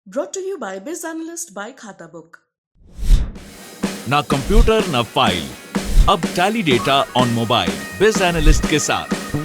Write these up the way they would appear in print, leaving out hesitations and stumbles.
Brought to you by Biz Analyst by Khata Book. ना computer ना file, अब tally data on mobile बिज analyst के साथ।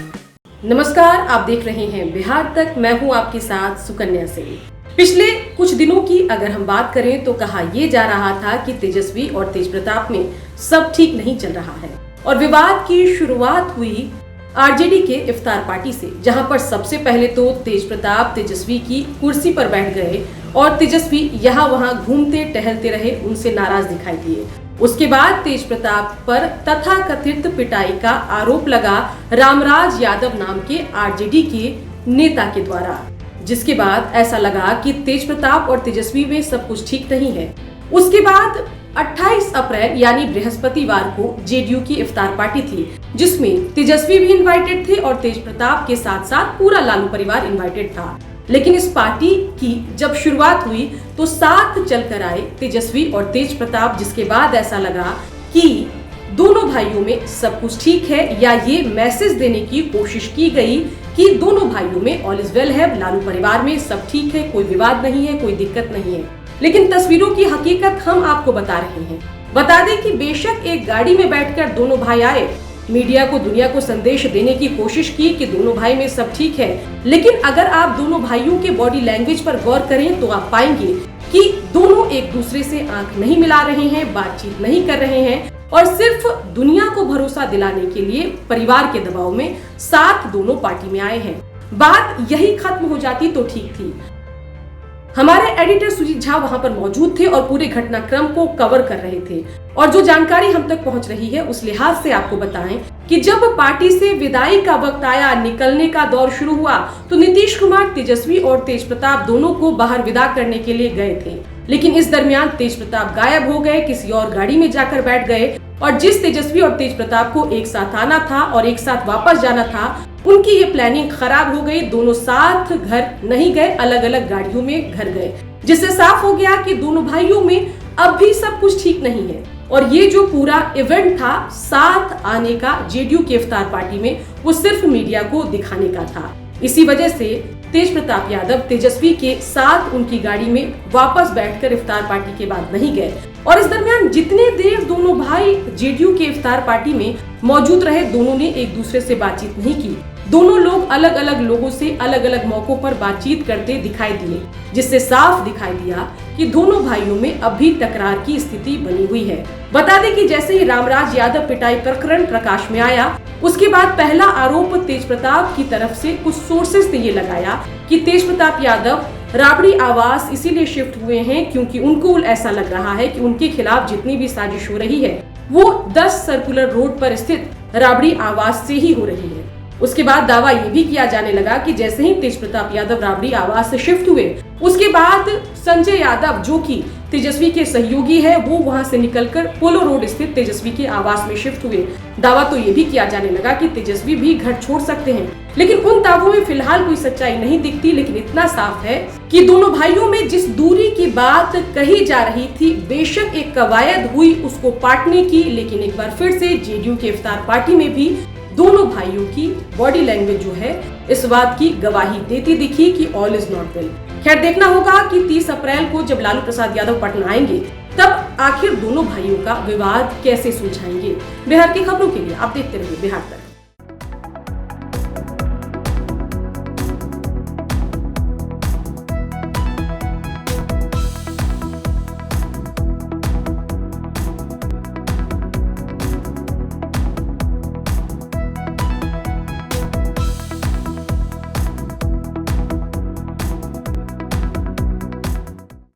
नमस्कार, आप देख रहे हैं बिहार तक। मैं हूं आपके साथ सुकन्या सिंह। पिछले कुछ दिनों की अगर हम बात करें तो कहा यह जा रहा था कि तेजस्वी और तेजप्रताप में सब ठीक नहीं चल रहा है और विवाद की शुरुआत हुई आरजेडी के इफ्तार पार्टी से, जहां पर सबसे पहले तो तेजप्रताप तेजस्वी की कुर्सी पर बैठ गए और तेजस्वी यहाँ वहां घूमते टहलते रहे, उनसे नाराज दिखाई दिए। उसके बाद तेजप्रताप पर तथाकथित पिटाई का आरोप लगा रामराज यादव नाम के आरजेडी के नेता के द्वारा, जिसके बाद ऐसा लगा कि तेजप्रताप और तेजस्वी में सब कुछ ठीक नहीं है। उसके बाद 28 अप्रैल यानी बृहस्पतिवार को जेडीयू की इफ्तार पार्टी थी, जिसमें तेजस्वी भी इनवाइटेड थे और तेजप्रताप के साथ साथ पूरा लालू परिवार इनवाइटेड था। लेकिन इस पार्टी की जब शुरुआत हुई तो साथ चलकर आए तेजस्वी और तेजप्रताप, जिसके बाद ऐसा लगा कि दोनों भाइयों में सब कुछ ठीक है, या ये मैसेज देने की कोशिश की गई कि दोनों भाइयों में ऑल इज वेल है, लालू परिवार में सब ठीक है, कोई विवाद नहीं है, कोई दिक्कत नहीं है। लेकिन तस्वीरों की हकीकत हम आपको बता रहे हैं। बता दें कि बेशक एक गाड़ी में बैठकर दोनों भाई आए, मीडिया को, दुनिया को संदेश देने की कोशिश की कि दोनों भाई में सब ठीक है, लेकिन अगर आप दोनों भाइयों के बॉडी लैंग्वेज पर गौर करें तो आप पाएंगे कि दोनों एक दूसरे से आंख नहीं मिला रहे हैं, बातचीत नहीं कर रहे हैं और सिर्फ दुनिया को भरोसा दिलाने के लिए परिवार के दबाव में साथ दोनों पार्टी में आए हैं। बात यही खत्म हो जाती तो ठीक थी। हमारे एडिटर सुजीत झा वहां पर मौजूद थे और पूरे घटनाक्रम को कवर कर रहे थे, और जो जानकारी हम तक पहुंच रही है उस लिहाज से आपको बताएं कि जब पार्टी से विदाई का वक्त आया, निकलने का दौर शुरू हुआ, तो नीतीश कुमार तेजस्वी और तेजप्रताप दोनों को बाहर विदा करने के लिए गए थे। लेकिन इस दरमियान तेजप्रताप गायब हो गए, किसी और गाड़ी में जाकर बैठ गए और जिस तेजस्वी और तेजप्रताप को एक साथ आना था और एक साथ वापस जाना था, उनकी ये प्लानिंग खराब हो गई। दोनों साथ घर नहीं गए, अलग अलग गाड़ियों में घर गए, जिससे साफ हो गया कि दोनों भाइयों में अब भी सब कुछ ठीक नहीं है। और ये जो पूरा इवेंट था साथ आने का जेडीयू के इफ्तार पार्टी में, वो सिर्फ मीडिया को दिखाने का था। इसी वजह से तेजप्रताप यादव तेजस्वी के साथ उनकी गाड़ी में वापस बैठकर इफ्तार पार्टी के बाद नहीं गए। और इस दरमियान जितने देर दोनों भाई जेडीयू के इफ्तार पार्टी में मौजूद रहे, दोनों ने एक दूसरे से बातचीत नहीं की। दोनों लोग अलग अलग लोगों से अलग अलग मौकों पर बातचीत करते दिखाई दिए, जिससे साफ दिखाई दिया कि दोनों भाइयों में अब भी तकरार की स्थिति बनी हुई है। बता दें कि जैसे ही रामराज यादव पिटाई प्रकरण प्रकाश में आया, उसके बाद पहला आरोप तेजप्रताप की तरफ से कुछ सोर्सेस ने ये लगाया कि तेजप्रताप यादव राबड़ी आवास इसीलिए शिफ्ट हुए हैं क्योंकि उनको ऐसा लग रहा है कि उनके खिलाफ जितनी भी साजिश हो रही है वो 10 सर्कुलर रोड पर स्थित राबड़ी आवास से ही हो रही है। उसके बाद दावा ये भी किया जाने लगा कि जैसे ही तेजप्रताप यादव राबड़ी आवास से शिफ्ट हुए, उसके बाद संजय यादव जो कि तेजस्वी के सहयोगी है, वो वहां से निकलकर पोलो रोड स्थित तेजस्वी के आवास में शिफ्ट हुए। दावा तो ये भी किया जाने लगा कि तेजस्वी भी घर छोड़ सकते हैं, लेकिन उन दावों में फिलहाल कोई सच्चाई नहीं दिखती। लेकिन इतना साफ है कि दोनों भाइयों में जिस दूरी की बात कही जा रही थी, बेशक एक कवायद हुई उसको पाटने की, लेकिन एक बार फिर से जेडीयू के इफ्तार पार्टी में भी दोनों भाइयों की बॉडी लैंग्वेज जो है इस बात की गवाही देती दिखी कि ऑल इज नॉट वेल। खैर, देखना होगा कि 30 अप्रैल को जब लालू प्रसाद यादव पटना आएंगे तब आखिर दोनों भाइयों का विवाद कैसे सुलझाएंगे। बिहार की खबरों के लिए आप देखते रहिए बिहार तक।